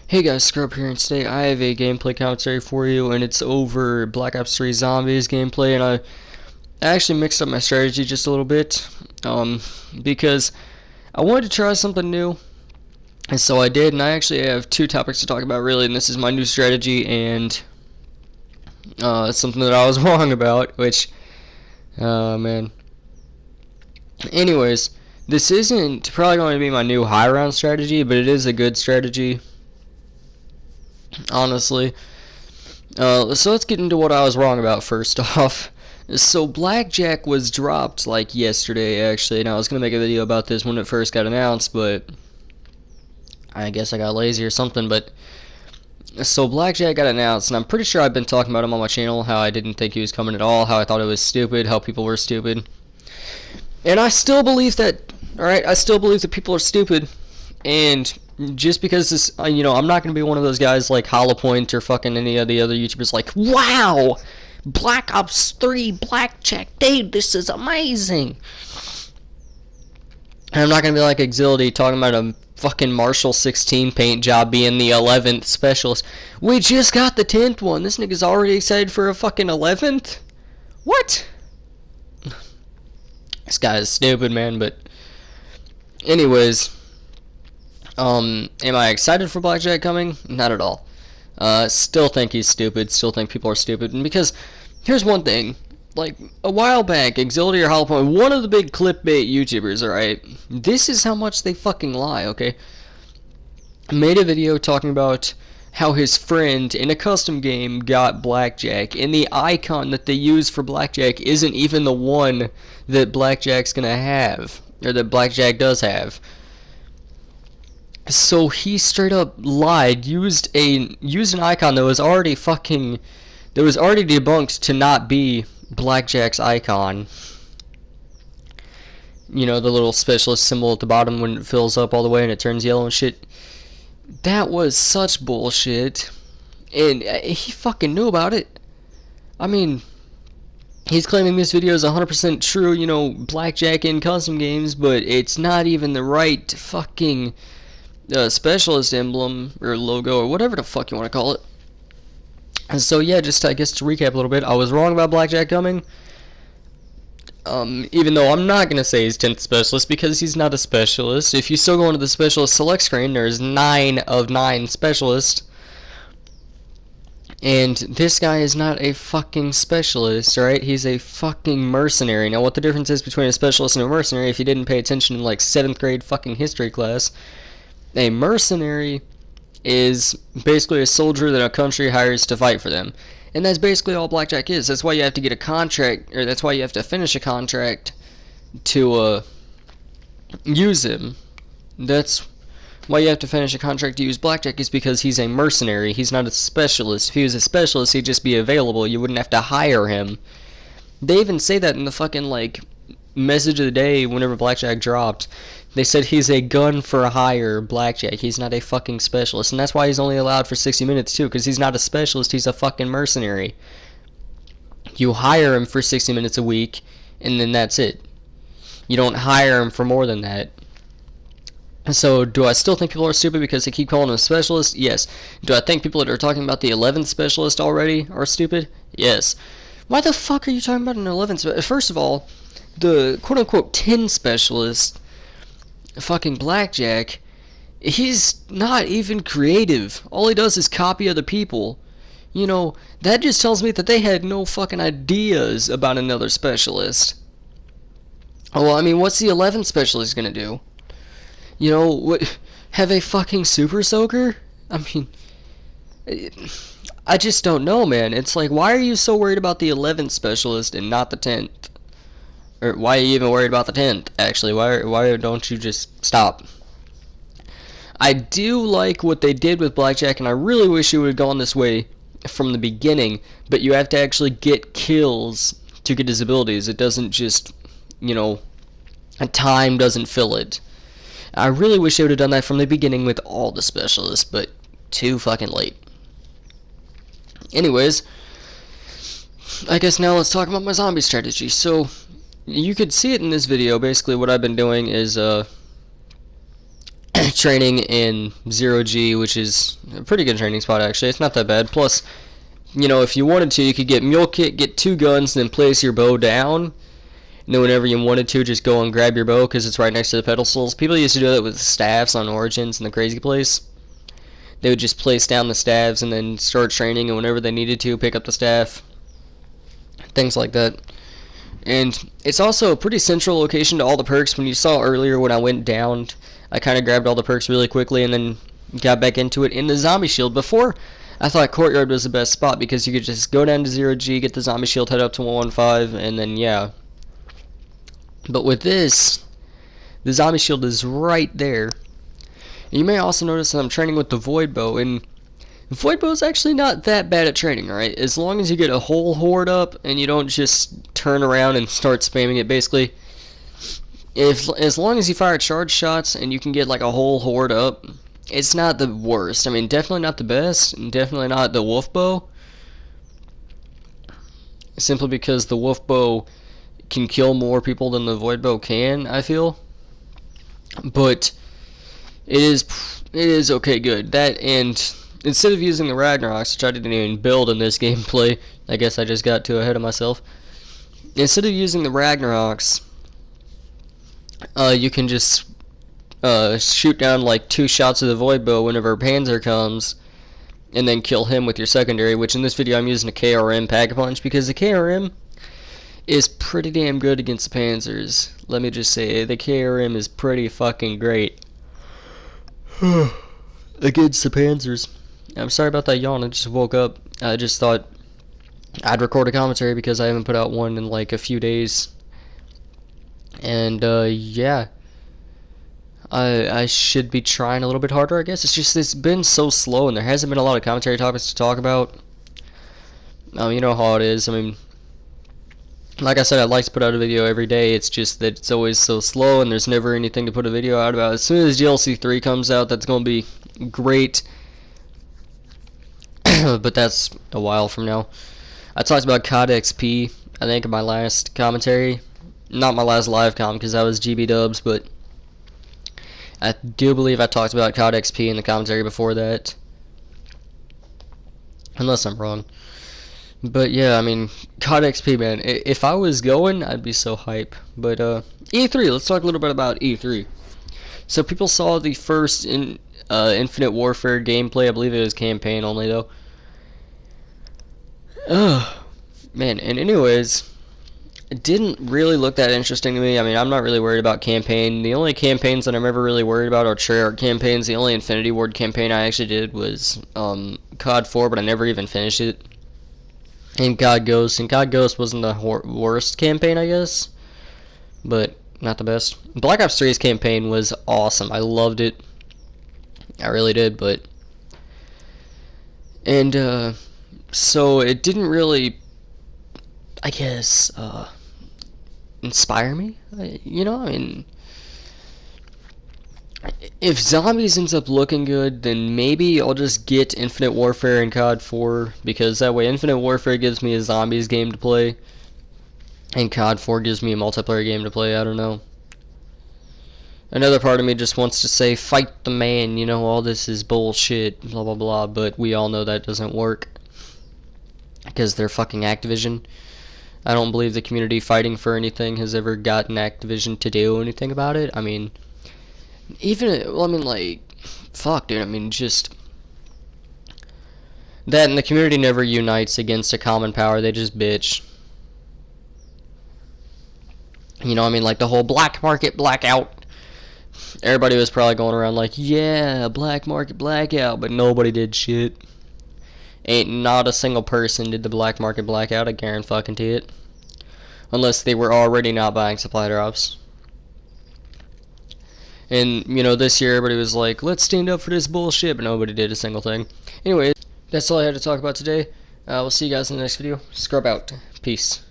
Hey guys, Skrub here, and today I have a gameplay commentary for you, and it's over Black Ops 3 Zombies gameplay, and I actually mixed up my strategy just a little bit, because I wanted to try something new, and so I did, and I actually have two topics to talk about really, and this is my new strategy, and something that I was wrong about, which, man. Anyways, this isn't probably going to be my new high round strategy, but it is a good strategy, honestly. So let's get into what I was wrong about first off. So Blackjack was dropped like yesterday actually, and I was going to make a video about this when it first got announced, but I guess I got lazy or something. But so Blackjack got announced, and I'm pretty sure I've been talking about him on my channel, how I didn't think he was coming at all, how I thought it was stupid, how people were stupid. And I still believe that, alright, I still believe that people are stupid, and just because this, I'm not going to be one of those guys like HoloPoint or fucking any of the other YouTubers like, wow, Black Ops 3 Blackjack, dude, this is amazing. And I'm not going to be like Exility talking about a fucking Marshall 16 paint job being the 11th specialist. We just got the 10th one. This nigga's already excited for a fucking 11th? What? This guy is stupid, man, but anyways, am I excited for Blackjack coming? Not at all. Still think he's stupid, still think people are stupid, and because, here's one thing, like, a while back, Exility or HoloPoint, one of the big clickbait YouTubers, alright, this is how much they fucking lie, okay, made a video talking about how his friend in a custom game got Blackjack, and the icon that they use for Blackjack isn't even the one that Blackjack's gonna have, or that Blackjack does have. So he straight up lied, used an icon that was already debunked to not be Blackjack's icon. You know, the little specialist symbol at the bottom when it fills up all the way and it turns yellow and shit. That was such bullshit, and he fucking knew about it. I mean, he's claiming this video is 100% true, you know, Blackjack in custom games, but it's not even the right fucking specialist emblem or logo or whatever the fuck you want to call it. And so yeah, just I guess to recap a little bit, I was wrong about Blackjack coming. Even though I'm not going to say he's 10th specialist because he's not a specialist. If you still go into the specialist select screen, there's 9 of 9 specialists. And this guy is not a fucking specialist, alright? He's a fucking mercenary. Now what the difference is between a specialist and a mercenary, if you didn't pay attention in like 7th grade fucking history class, a mercenary is basically a soldier that a country hires to fight for them. And that's basically all Blackjack is. That's why you have to get a contract, or that's why you have to finish a contract to use him. That's why you have to finish a contract to use Blackjack, is because he's a mercenary. He's not a specialist. If he was a specialist, he'd just be available. You wouldn't have to hire him. They even say that in the fucking, like, message of the day whenever Blackjack dropped. They said he's a gun for hire Blackjack. He's not a fucking specialist. And that's why he's only allowed for 60 minutes too, because he's not a specialist, he's a fucking mercenary. You hire him for 60 minutes a week, and then that's it. You don't hire him for more than that. So, do I still think people are stupid because they keep calling him a specialist? Yes. Do I think people that are talking about the 11th specialist already are stupid? Yes. Why the fuck are you talking about an 11th specialist? First of all, the quote-unquote 10 specialist, fucking Blackjack, he's not even creative. All he does is copy other people. You know, that just tells me that they had no fucking ideas about another specialist. Oh, well, I mean, what's the 11th specialist gonna do? You know, what, have a fucking super soaker? I mean, I just don't know, man. It's like, why are you so worried about the 11th specialist and not the 10th? Or why are you even worried about the 10th, actually? Why don't you just stop? I do like what they did with Blackjack, and I really wish it would have gone this way from the beginning, but you have to actually get kills to get his abilities. It doesn't just, you know, time doesn't fill it. I really wish they would have done that from the beginning with all the specialists, but too fucking late. Anyways, I guess now let's talk about my zombie strategy. So, you could see it in this video. Basically what I've been doing is training in 0G, which is A pretty good training spot, actually. It's not that bad. Plus, you know, if you wanted to, you could get mule kit, get 2 guns, then place your bow down. And then whenever you wanted to, just go and grab your bow because it's right next to the pedestals. People used to do that with staffs on Origins and the Crazy Place. They would just place down the staffs and then start training, and whenever they needed to, pick up the staff. Things like that. And it's also a pretty central location to all the perks. When you saw earlier when I went down, I kind of grabbed all the perks really quickly and then got back into it. In the zombie shield, before I thought courtyard was the best spot because you could just go down to 0G, get the zombie shield, head up to 115, and then yeah. But with this, the zombie shield is right there. And you may also notice that I'm training with the void bow, and the void bow is actually not that bad at training, right? As long as you get a whole horde up and you don't just turn around and start spamming it, basically. As long as you fire charge shots and you can get like a whole horde up, it's not the worst. I mean, definitely not the best, and definitely not the wolf bow. Simply because the wolf bow can kill more people than the void bow can, I feel. But it is okay good. That, and instead of using the Ragnaroks, which I didn't even build in this gameplay, I guess I just got too ahead of myself. Instead of using the Ragnaroks, you can just shoot down like 2 shots of the void bow whenever Panzer comes, and then kill him with your secondary, which in this video I'm using a KRM Pack-a-Punch because the KRM is pretty damn good against the Panzers. Let me just say, the KRM is pretty fucking great against the Panzers. I'm sorry about that yawn, I just woke up. I just thought I'd record a commentary because I haven't put out one in like a few days. And yeah, I should be trying a little bit harder, I guess. It's just, it's been so slow and there hasn't been a lot of commentary topics to talk about. You know how it is. I mean, like I said, I'd like to put out a video every day. It's just that it's always so slow and there's never anything to put a video out about. As soon as DLC 3 comes out, that's going to be great. But that's a while from now. I talked about COD XP, I think, in my last commentary. Not my last live com, because that was GB dubs, but I do believe I talked about COD XP in the commentary before that. Unless I'm wrong. But yeah, I mean, COD XP, man. If I was going, I'd be so hype. But E3, let's talk a little bit about E3. So people saw the first Infinite Warfare gameplay. I believe it was campaign only, though. Man, and anyways, it didn't really look that interesting to me. I mean, I'm not really worried about campaign. The only campaigns that I'm ever really worried about are Treyarch campaigns. The only Infinity Ward campaign I actually did was COD 4, but I never even finished it. And COD Ghost. And COD Ghost wasn't the worst campaign, I guess, but not the best. Black Ops 3's campaign was awesome. I loved it. I really did, but... And, so it didn't really, I guess, inspire me. You know, I mean, if Zombies ends up looking good, then maybe I'll just get Infinite Warfare and COD 4, because that way Infinite Warfare gives me a Zombies game to play, and COD 4 gives me a multiplayer game to play. I don't know. Another part of me just wants to say, fight the man, you know, all this is bullshit, blah blah blah, but we all know that doesn't work. Because they're fucking Activision. I don't believe the community fighting for anything has ever gotten Activision to do anything about it. I mean, even, well, I mean, like, fuck, dude, I mean, just, that and the community never unites against a common power, they just bitch. You know, I mean, like, the whole black market blackout, everybody was probably going around like, yeah, black market blackout, but nobody did shit. Ain't not a single person did the black market blackout, I guarantee it. Unless they were already not buying supply drops. And, you know, this year everybody was like, let's stand up for this bullshit, but nobody did a single thing. Anyways, that's all I had to talk about today. We'll see you guys in the next video. Scrub out. Peace.